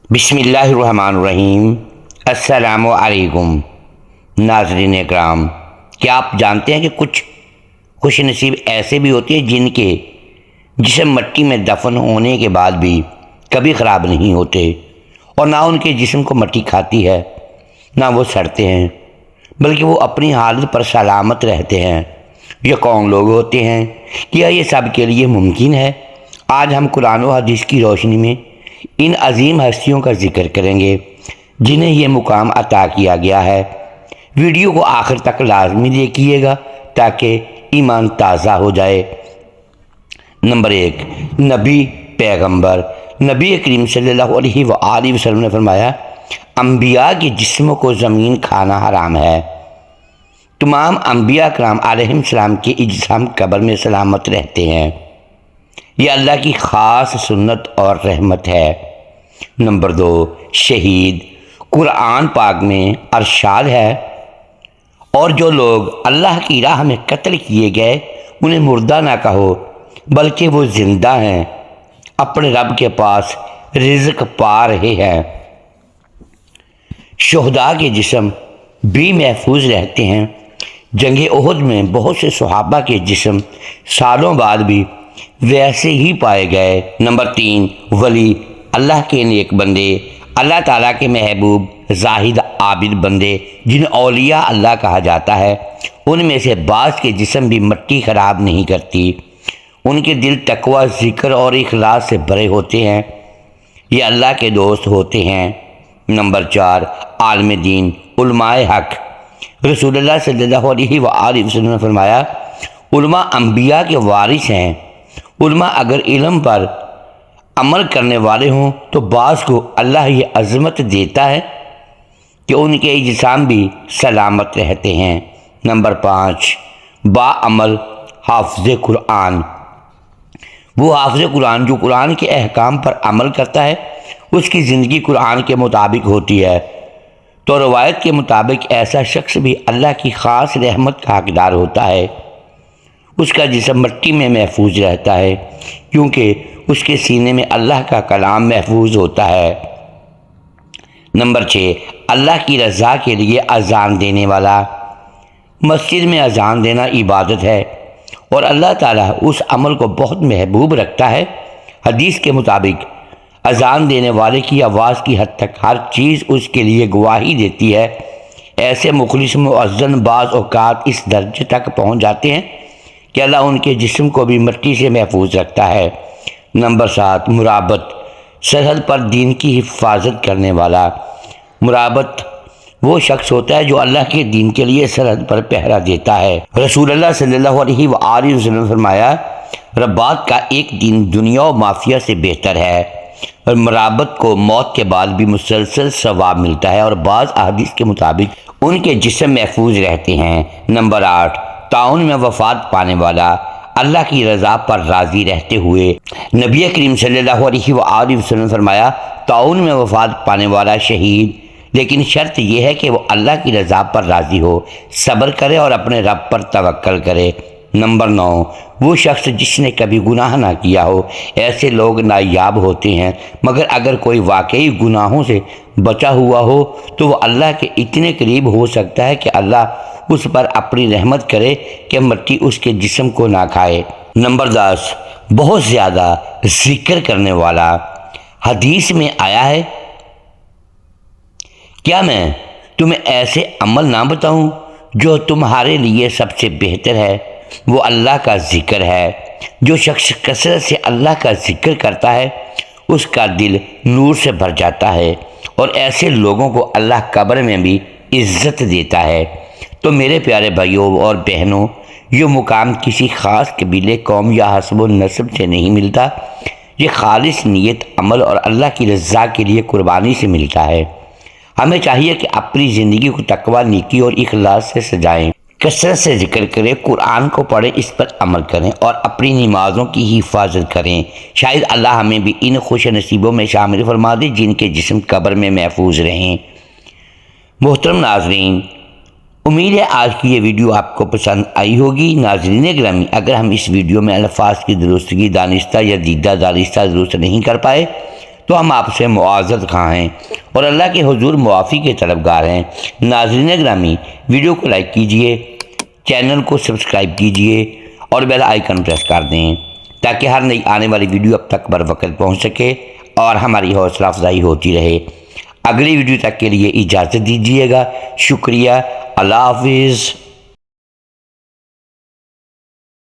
بسم اللہ الرحمن الرحیم۔ السلام علیکم ناظرین اکرام، کیا آپ جانتے ہیں کہ کچھ خوش نصیب ایسے بھی ہوتے ہیں جن کے جسم مٹی میں دفن ہونے کے بعد بھی کبھی خراب نہیں ہوتے، اور نہ ان کے جسم کو مٹی کھاتی ہے، نہ وہ سڑتے ہیں، بلکہ وہ اپنی حالت پر سلامت رہتے ہیں۔ یہ کون لوگ ہوتے ہیں؟ کیا یہ سب کے لیے ممکن ہے؟ آج ہم قرآن و حدیث کی روشنی میں ان عظیم ہستیوں کا ذکر کریں گے جنہیں یہ مقام عطا کیا گیا ہے۔ ویڈیو کو آخر تک لازمی دیکھیے گا تاکہ ایمان تازہ ہو جائے۔ نمبر 1، نبی پیغمبر۔ نبی کریم صلی اللہ علیہ وآلہ وسلم نے فرمایا، انبیاء کے جسموں کو زمین کھانا حرام ہے۔ تمام انبیاء کرام علیہ السلام کے اجسام قبر میں سلامت رہتے ہیں۔ یہ اللہ کی خاص سنت اور رحمت ہے۔ نمبر 2، شہید۔ قرآن پاک میں ارشاد ہے، اور جو لوگ اللہ کی راہ میں قتل کیے گئے انہیں مردہ نہ کہو بلکہ وہ زندہ ہیں، اپنے رب کے پاس رزق پا رہے ہیں۔ شہداء کے جسم بھی محفوظ رہتے ہیں۔ جنگ احد میں بہت سے صحابہ کے جسم سالوں بعد بھی ویسے ہی پائے گئے۔ نمبر 3، ولی۔ اللہ کے نیک بندے، اللہ تعالیٰ کے محبوب زاہد عابد بندے جنہیں اولیاء اللہ کہا جاتا ہے، ان میں سے بعض کے جسم بھی مٹی خراب نہیں کرتی۔ ان کے دل تقوی، ذکر اور اخلاص سے بھرے ہوتے ہیں۔ یہ اللہ کے دوست ہوتے ہیں۔ نمبر 4، عالم دین، علماء حق۔ رسول اللہ صلی اللہ علیہ وآلہ وسلم نے فرمایا، علماء انبیاء کے وارث ہیں۔ علماء اگر علم پر عمل کرنے والے ہوں تو بعض کو اللہ یہ عظمت دیتا ہے کہ ان کے اجسام بھی سلامت رہتے ہیں۔ نمبر 5، باعمل حافظ قرآن۔ وہ حافظ قرآن جو قرآن کے احکام پر عمل کرتا ہے، اس کی زندگی قرآن کے مطابق ہوتی ہے۔ تو روایت کے مطابق ایسا شخص بھی اللہ کی خاص رحمت کا حقدار ہوتا ہے۔ اس کا جسم مٹی میں محفوظ رہتا ہے کیونکہ اس کے سینے میں اللہ کا کلام محفوظ ہوتا ہے۔ نمبر 6، اللہ کی رضا کے لیے اذان دینے والا۔ مسجد میں اذان دینا عبادت ہے اور اللہ تعالیٰ اس عمل کو بہت محبوب رکھتا ہے۔ حدیث کے مطابق اذان دینے والے کی آواز کی حد تک ہر چیز اس کے لیے گواہی دیتی ہے۔ ایسے مخلص مؤذن بعض اوقات اس درجے تک پہنچ جاتے ہیں کہ اللہ ان کے جسم کو بھی مٹی سے محفوظ رکھتا ہے۔ نمبر 7، مرابط۔ سرحد پر دین کی حفاظت کرنے والا۔ مرابط وہ شخص ہوتا ہے جو اللہ کے دین کے لیے سرحد پر پہرا دیتا ہے۔ رسول اللہ صلی اللہ علیہ وآلہ وسلم نے فرمایا، رباط کا ایک دن دنیا و مافیا سے بہتر ہے، اور مرابط کو موت کے بعد بھی مسلسل ثواب ملتا ہے، اور بعض احادیث کے مطابق ان کے جسم محفوظ رہتے ہیں۔ نمبر 8، تعاون میں وفات پانے والا۔ اللہ کی رضا پر راضی رہتے ہوئے نبی کریم صلی اللہ علیہ وآلہ وسلم نے فرمایا، تعاون میں وفات پانے والا شہید، لیکن شرط یہ ہے کہ وہ اللہ کی رضا پر راضی ہو، صبر کرے اور اپنے رب پر توکل کرے۔ نمبر 9، وہ شخص جس نے کبھی گناہ نہ کیا ہو۔ ایسے لوگ نایاب ہوتے ہیں، مگر اگر کوئی واقعی گناہوں سے بچا ہوا ہو تو وہ اللہ کے اتنے قریب ہو سکتا ہے کہ اللہ اس پر اپنی رحمت کرے کہ مٹی اس کے جسم کو نہ کھائے۔ نمبر 10، بہت زیادہ ذکر کرنے والا۔ حدیث میں آیا ہے، کیا میں تمہیں ایسے عمل نہ بتاؤں جو تمہارے لیے سب سے بہتر ہے؟ وہ اللہ کا ذکر ہے۔ جو شخص کثرت سے اللہ کا ذکر کرتا ہے اس کا دل نور سے بھر جاتا ہے، اور ایسے لوگوں کو اللہ قبر میں بھی عزت دیتا ہے۔ تو میرے پیارے بھائیوں اور بہنوں، یہ مقام کسی خاص قبیلے، قوم یا حسب و نسب سے نہیں ملتا۔ یہ خالص نیت، عمل اور اللہ کی رضا کے لیے قربانی سے ملتا ہے۔ ہمیں چاہیے کہ اپنی زندگی کو تقوی، نیکی اور اخلاص سے سجائیں، کثرت سے ذکر کریں، قرآن کو پڑھیں، اس پر عمل کریں اور اپنی نمازوں کی حفاظت کریں۔ شاید اللہ ہمیں بھی ان خوش نصیبوں میں شامل فرما دے جن کے جسم قبر میں محفوظ رہیں۔ محترم ناظرین، امید ہے آج کی یہ ویڈیو آپ کو پسند آئی ہوگی۔ ناظرین گرامی، اگر ہم اس ویڈیو میں الفاظ کی درستگی دانستہ یا دیدہ دانستہ درست نہیں کر پائے تو ہم آپ سے معذرت خواہ ہیں اور اللہ کے حضور معافی کے طلبگار ہیں۔ ناظرین گرامی، ویڈیو کو لائک کیجئے، چینل کو سبسکرائب کیجئے اور بیل آئیکن پریس کر دیں تاکہ ہر نئی آنے والی ویڈیو اب تک بر وقت پہنچ سکے اور ہماری حوصلہ افزائی ہوتی رہے۔ اگلی ویڈیو تک کے لیے اجازت دیجیے گا۔ شکریہ۔ اللہ حافظ۔